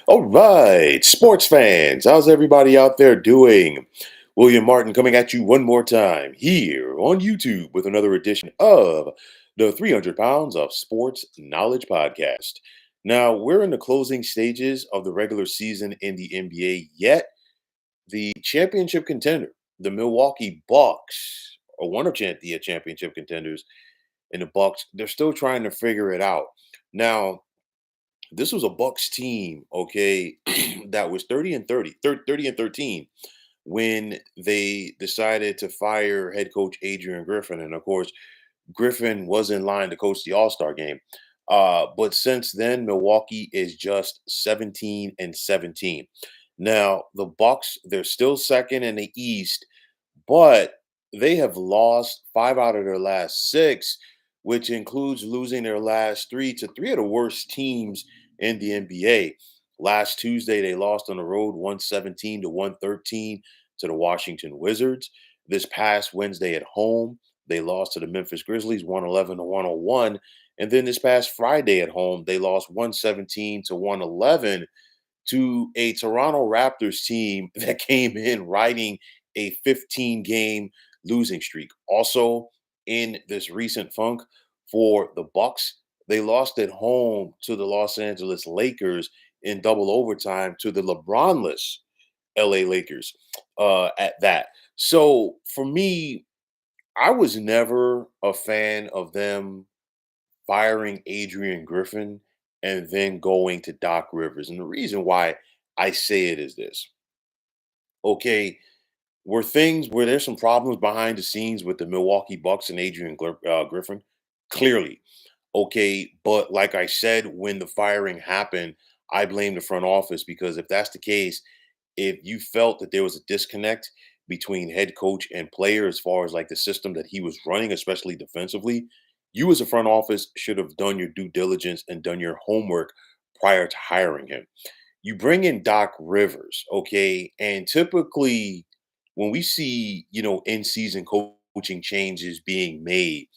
All right, sports fans, how's everybody out there doing? William Martin coming at you one more time here on YouTube with another edition of the 300 Pounds of Sports Knowledge Podcast. Now, we're in the closing stages of the regular season in the NBA, yet the championship contender, the Milwaukee Bucks, are one of the championship contenders in the Bucks. They're still trying to figure it out. Now, this was a Bucks team, okay, that was 30 and 13 when they decided to fire head coach Adrian Griffin. And of course, Griffin was in line to coach the All-Star game. But since then, Milwaukee is just 17 and 17. Now, the Bucks, they're still second in the East, but they have lost five out of their last six, which includes losing their last three to three of the worst teams in the NBA. Last Tuesday, they lost on the road 117 to 113 to the Washington Wizards. This past Wednesday at home, they lost to the Memphis Grizzlies 111 to 101. And then this past Friday at home, they lost 117 to 111 to a Toronto Raptors team that came in riding a 15 game losing streak. Also, in this recent funk for the Bucks, they lost at home to the Los Angeles Lakers in double overtime to the LeBronless LA Lakers at that. So for me, I was never a fan of them firing Adrian Griffin and then going to Doc Rivers. And the reason why I say it is this. Okay, were things where there's some problems behind the scenes with the Milwaukee Bucks and Griffin? Clearly. Okay, but like I said, when the firing happened, I blame the front office because if that's the case, if you felt that there was a disconnect between head coach and player as far as like the system that he was running, especially defensively, you as a front office should have done your due diligence and done your homework prior to hiring him. You bring in Doc Rivers, okay, and typically when we see, in season coaching changes being made,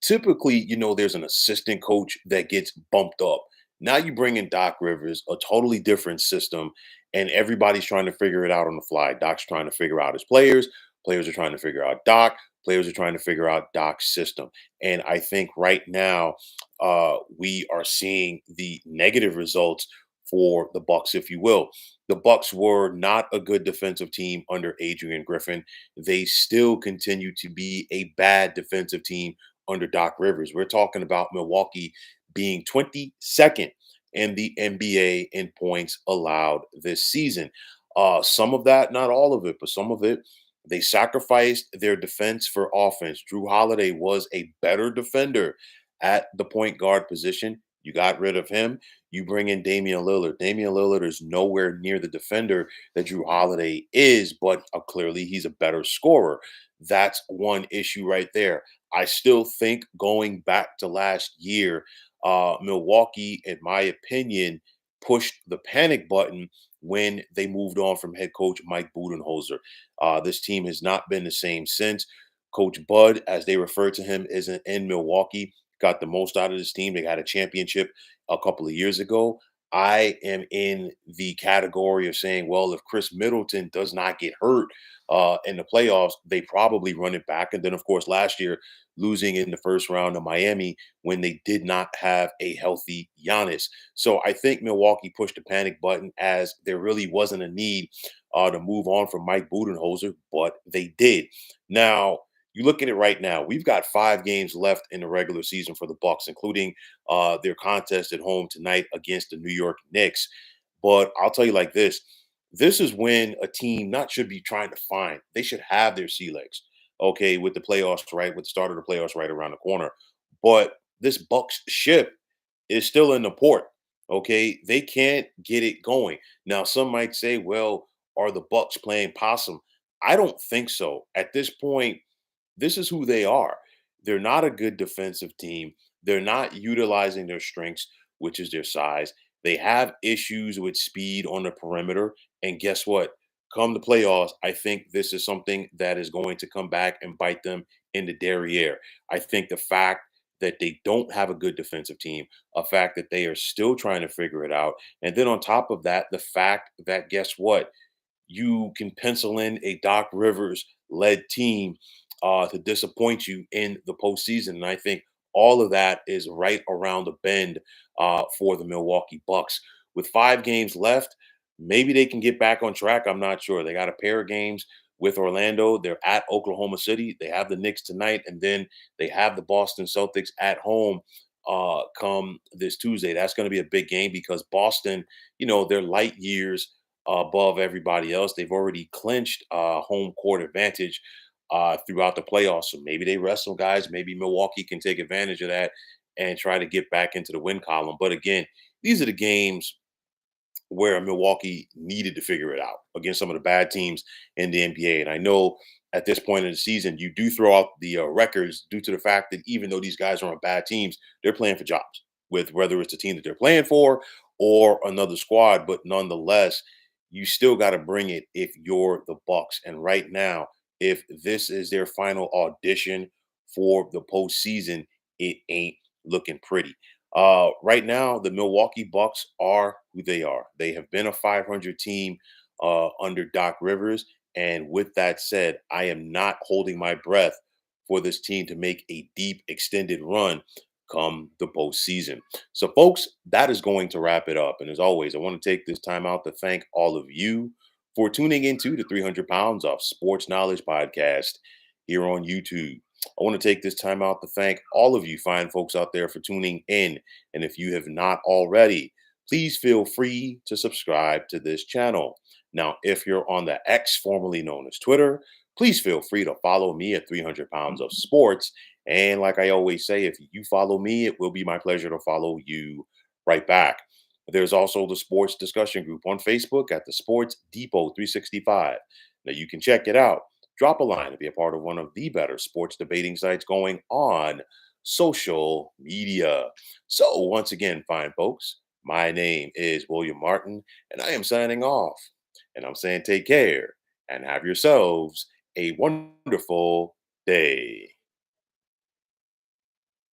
typically, there's an assistant coach that gets bumped up. Now you bring in Doc Rivers, a totally different system, and everybody's trying to figure it out on the fly. Doc's trying to figure out his players, players are trying to figure out Doc, players are trying to figure out Doc's system. And I think right now we are seeing the negative results for the Bucks, if you will. The Bucks were not a good defensive team under Adrian Griffin. They still continue to be a bad defensive team under Doc Rivers. We're talking about Milwaukee being 22nd in the NBA in points allowed this season. Some of that, not all of it, but some of it, they sacrificed their defense for offense. Drew Holiday was a better defender at the point guard position. You got rid of him. You bring in Damian Lillard. Damian Lillard is nowhere near the defender that Drew Holiday is, but clearly he's a better scorer. That's one issue right there. I still think going back to last year, Milwaukee, in my opinion, pushed the panic button when they moved on from head coach Mike Budenholzer. This team has not been the same since. Coach Bud, as they refer to him, isn't in Milwaukee. Got the most out of this team. They got a championship a couple of years ago. I am in the category of saying, well, if Chris Middleton does not get hurt in the playoffs, they probably run it back. And then, of course, last year, losing in the first round to Miami when they did not have a healthy Giannis. So I think Milwaukee pushed the panic button as there really wasn't a need to move on from Mike Budenholzer, but they did. Now, you look at it right now. We've got 5 games left in the regular season for the Bucks, including their contest at home tonight against the New York Knicks. But I'll tell you like this: this is when a team not should be trying to find. They should have their sea legs. Okay, with the playoffs right, with the start of the playoffs right around the corner. But this Bucks ship is still in the port. Okay, they can't get it going. Now, some might say, well, are the Bucks playing possum? I don't think so. At this point, this is who they are. They're not a good defensive team. They're not utilizing their strengths, which is their size. They have issues with speed on the perimeter. And guess what? Come the playoffs, I think this is something that is going to come back and bite them in the derriere. I think the fact that they don't have a good defensive team, a fact that they are still trying to figure it out. And then on top of that, the fact that guess what? You can pencil in a Doc Rivers led team to disappoint you in the postseason. And I think all of that is right around the bend for the Milwaukee Bucks. With 5 games left, maybe they can get back on track. I'm not sure. They got a pair of games with Orlando. They're at Oklahoma City. They have the Knicks tonight, and then they have the Boston Celtics at home come this Tuesday. That's going to be a big game because Boston, they're light years above everybody else. They've already clinched home court advantage throughout the playoffs. So maybe they rest some guys. Maybe Milwaukee can take advantage of that and try to get back into the win column. But again, these are the games where Milwaukee needed to figure it out against some of the bad teams in the NBA. And I know at this point in the season, you do throw out the records due to the fact that even though these guys are on bad teams, they're playing for jobs with whether it's the team that they're playing for or another squad. But nonetheless, you still got to bring it if you're the Bucks. And right now, if this is their final audition for the postseason, it ain't looking pretty. Right now, the Milwaukee Bucks are who they are. They have been a 500 team under Doc Rivers. And with that said, I am not holding my breath for this team to make a deep, extended run come the postseason. So, folks, that is going to wrap it up. And as always, I want to take this time out to thank all of you for tuning into the 300 Pounds of Sports Knowledge podcast here on YouTube. I want to take this time out to thank all of you fine folks out there for tuning in. And if you have not already, please feel free to subscribe to this channel. Now, if you're on the X, formerly known as Twitter, please feel free to follow me at 300 Pounds of Sports. And like I always say, if you follow me, it will be my pleasure to follow you right back. There's also the sports discussion group on Facebook at the Sports Depot 365. Now you can check it out. Drop a line to be a part of one of the better sports debating sites going on social media. So once again, fine folks, my name is William Martin, and I am signing off. And I'm saying take care and have yourselves a wonderful day.